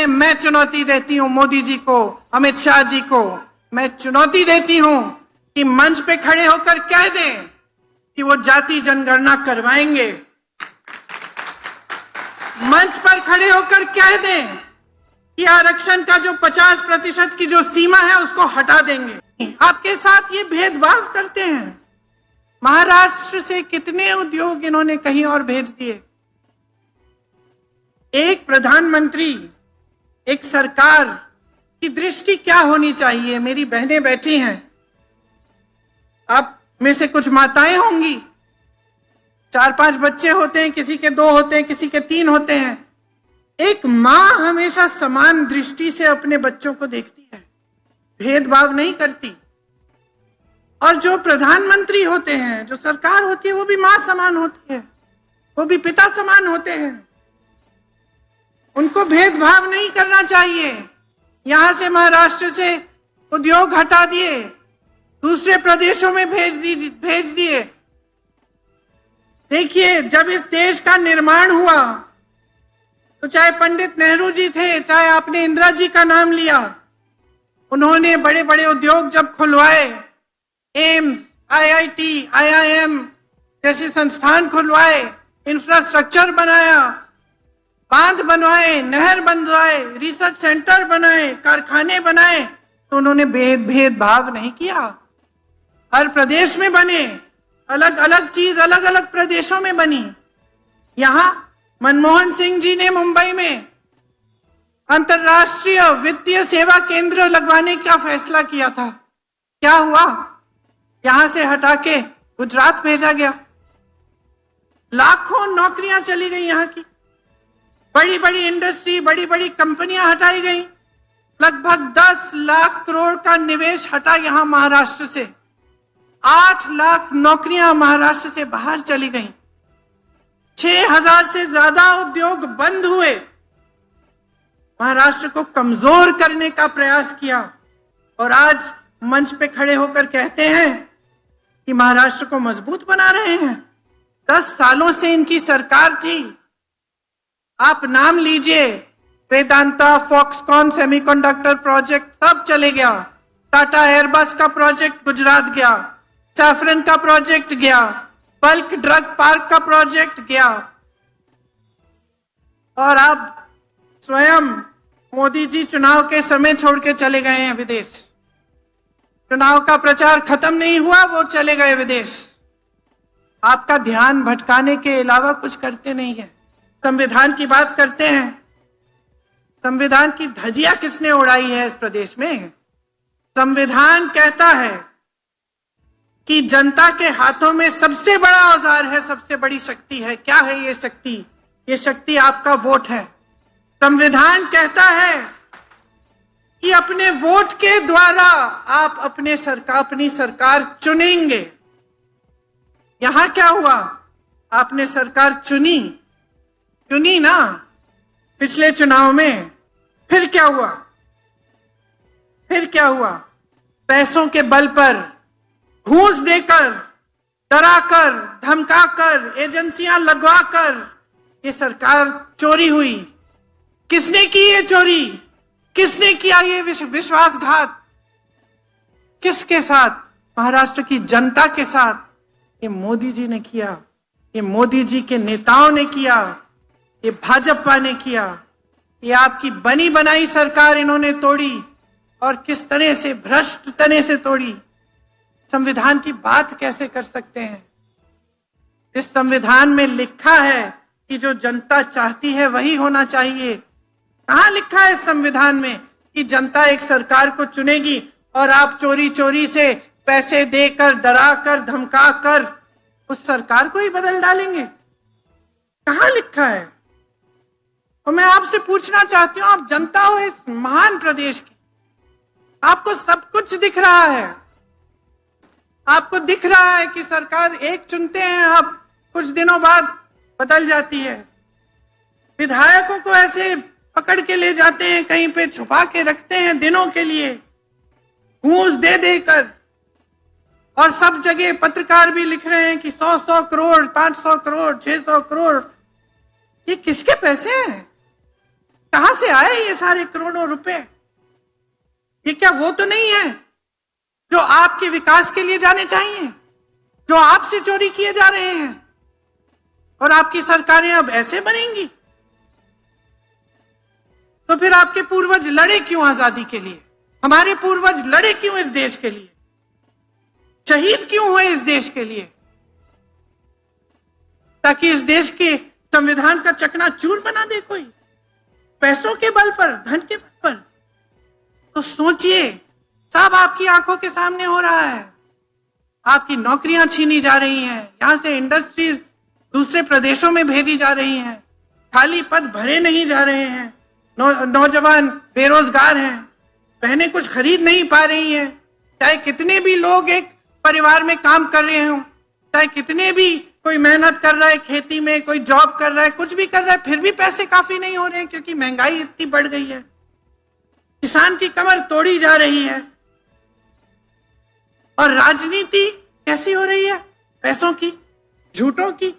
में मैं चुनौती देती हूं मोदी जी को, अमित शाह जी को। मैं चुनौती देती हूं कि मंच पे खड़े होकर कह दें कि वो जाति जनगणना करवाएंगे। मंच पर खड़े होकर कह दें कि आरक्षण का जो 50% की जो सीमा है उसको हटा देंगे। आपके साथ ये भेदभाव करते हैं। महाराष्ट्र से कितने उद्योग इन्होंने कहीं और भेज दिए। एक प्रधानमंत्री, एक सरकार की दृष्टि क्या होनी चाहिए। मेरी बहनें बैठी हैं, आप में से कुछ माताएं होंगी, 4-5 बच्चे होते हैं, किसी के 2 होते हैं, किसी के 3 होते हैं। एक मां हमेशा समान दृष्टि से अपने बच्चों को देखती है, भेदभाव नहीं करती। और जो प्रधानमंत्री होते हैं, जो सरकार होती है, वो भी मां समान होती है, वो भी पिता समान होते हैं। उनको भेदभाव नहीं करना चाहिए। यहां से महाराष्ट्र से उद्योग हटा दिए, दूसरे प्रदेशों में भेज दिए। देखिए, जब इस देश का निर्माण हुआ तो चाहे पंडित नेहरू जी थे, चाहे आपने इंदिरा जी का नाम लिया, उन्होंने बड़े बड़े उद्योग जब खुलवाए, एम्स, आईआईटी, आईआईएम जैसे संस्थान खुलवाए, इंफ्रास्ट्रक्चर बनाया, बांध बनवाए, नहर बनवाए, रिसर्च सेंटर बनाए, कारखाने बनाए, तो उन्होंने भेदभाव नहीं किया। हर प्रदेश में बने, अलग अलग चीज अलग अलग प्रदेशों में बनी। यहां मनमोहन सिंह जी ने मुंबई में अंतरराष्ट्रीय वित्तीय सेवा केंद्र लगवाने का फैसला किया था। क्या हुआ? यहां से हटा के गुजरात भेजा गया। लाखों नौकरियां चली गई यहां की, बड़ी बड़ी इंडस्ट्री, बड़ी बड़ी कंपनियां हटाई गई। लगभग 10 लाख करोड़ का निवेश हटा यहां महाराष्ट्र से। 8 लाख नौकरियां महाराष्ट्र से बाहर चली गई। 6000 से ज्यादा उद्योग बंद हुए। महाराष्ट्र को कमजोर करने का प्रयास किया और आज मंच पे खड़े होकर कहते हैं कि महाराष्ट्र को मजबूत बना रहे हैं। 10 सालों से इनकी सरकार थी। आप नाम लीजिए, वेदांता, फॉक्सकॉन सेमीकंडक्टर प्रोजेक्ट सब चले गया। टाटा एयरबस का प्रोजेक्ट गुजरात गया, सैफरन का प्रोजेक्ट गया, बल्क ड्रग पार्क का प्रोजेक्ट गया। और अब स्वयं मोदी जी चुनाव के समय छोड़ के चले गए हैं विदेश। चुनाव का प्रचार खत्म नहीं हुआ, वो चले गए विदेश। आपका ध्यान भटकाने के अलावा कुछ करते नहीं है। संविधान की बात करते हैं। संविधान की धज्जियां किसने उड़ाई है इस प्रदेश में? संविधान कहता है कि जनता के हाथों में सबसे बड़ा औजार है, सबसे बड़ी शक्ति है। क्या है ये शक्ति? ये शक्ति आपका वोट है। संविधान कहता है कि अपने वोट के द्वारा आप अपनी सरकार चुनेंगे। यहां क्या हुआ? आपने सरकार चुनी ना पिछले चुनाव में। फिर क्या हुआ? पैसों के बल पर, घूस देकर, डराकर, धमकाकर, एजेंसियां लगवाकर ये सरकार चोरी हुई। किसने की ये चोरी? किसने किया ये विश्वासघात? किसके साथ? महाराष्ट्र की जनता के साथ। ये मोदी जी ने किया, ये मोदी जी के नेताओं ने किया, ये भाजपा ने किया। ये आपकी बनी बनाई सरकार इन्होंने तोड़ी, और किस तरह से, भ्रष्ट तरह से तोड़ी। संविधान की बात कैसे कर सकते हैं? इस संविधान में लिखा है कि जो जनता चाहती है वही होना चाहिए। कहां लिखा है इस संविधान में कि जनता एक सरकार को चुनेगी और आप चोरी चोरी से पैसे देकर, डराकर, धमकाकर उस सरकार को ही बदल डालेंगे? कहां लिखा है? और मैं आपसे पूछना चाहती हूं, आप जनता हो इस महान प्रदेश की, आपको सब कुछ दिख रहा है। आपको दिख रहा है कि सरकार एक चुनते हैं, आप कुछ दिनों बाद बदल जाती है। विधायकों को ऐसे पकड़ के ले जाते हैं, कहीं पे छुपा के रखते हैं दिनों के लिए, घूस दे देकर। और सब जगह पत्रकार भी लिख रहे हैं कि 100 करोड़, 500 करोड़, 600 करोड़। ये किसके पैसे हैं? कहां से आए ये सारे करोड़ों रुपए? ये क्या वो तो नहीं है जो आपके विकास के लिए जाने चाहिए, जो आपसे चोरी किए जा रहे हैं? और आपकी सरकारें अब ऐसे बनेंगी? तो फिर आपके पूर्वज लड़े क्यों आजादी के लिए? हमारे पूर्वज लड़े क्यों इस देश के लिए? शहीद क्यों हुए इस देश के लिए? ताकि इस देश के संविधान का चकनाचूर बना दे कोई, पैसों के बल पर, धन के बल पर। तो सोचिए, सब आपकी आंखों के सामने हो रहा है। आपकी नौकरियां छीनी जा रही हैं, यहां से इंडस्ट्रीज दूसरे प्रदेशों में भेजी जा रही हैं, खाली पद भरे नहीं जा रहे हैं, नौजवान बेरोजगार हैं, बहनें कुछ खरीद नहीं पा रही हैं। चाहे कितने भी लोग एक परिवार में काम कर रहे हों, चाहे कितने भी कोई मेहनत कर रहा है खेती में, कोई जॉब कर रहा है, कुछ भी कर रहा है, फिर भी पैसे काफी नहीं हो रहे हैं क्योंकि महंगाई इतनी बढ़ गई है। किसान की कमर तोड़ी जा रही है। और राजनीति कैसी हो रही है? पैसों की, झूठों की।